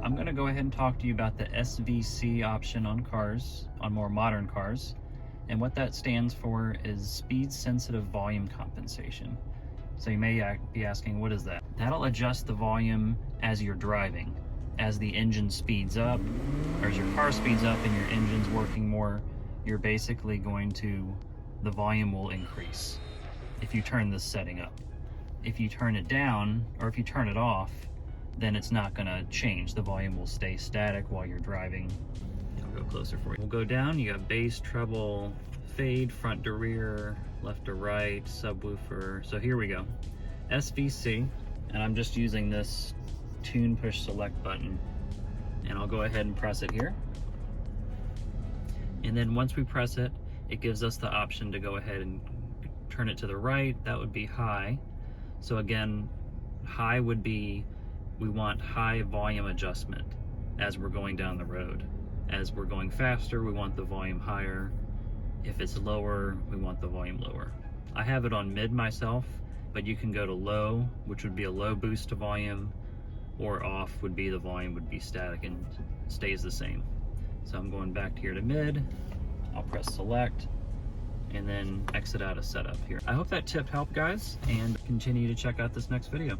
I'm going to go ahead and talk to you about the SVC option on cars, on more modern cars. And what that stands for is speed sensitive volume compensation. So you may be asking, what is that? That'll adjust the volume as you're driving. As the engine speeds up, or as your car speeds up and your engine's working more, you're basically the volume will increase if you turn this setting up. If you turn it down, or if you turn it off, then it's not gonna change. The volume will stay static while you're driving. I'll go closer for you. We'll go down, you got bass, treble, fade, front to rear, left to right, subwoofer. So here we go. SVC, and I'm just using this tune push select button. And I'll go ahead and press it here. And then once we press it, it gives us the option to go ahead and turn it to the right. That would be high. So again, high would be, we want high volume adjustment as we're going down the road. As we're going faster, we want the volume higher. If it's lower, we want the volume lower. I have it on mid myself, but you can go to low, which would be a low boost to volume, or off would be the volume would be static and stays the same. So I'm going back here to mid. I'll press select and then exit out of setup here. I hope that tip helped, guys, and continue to check out this next video.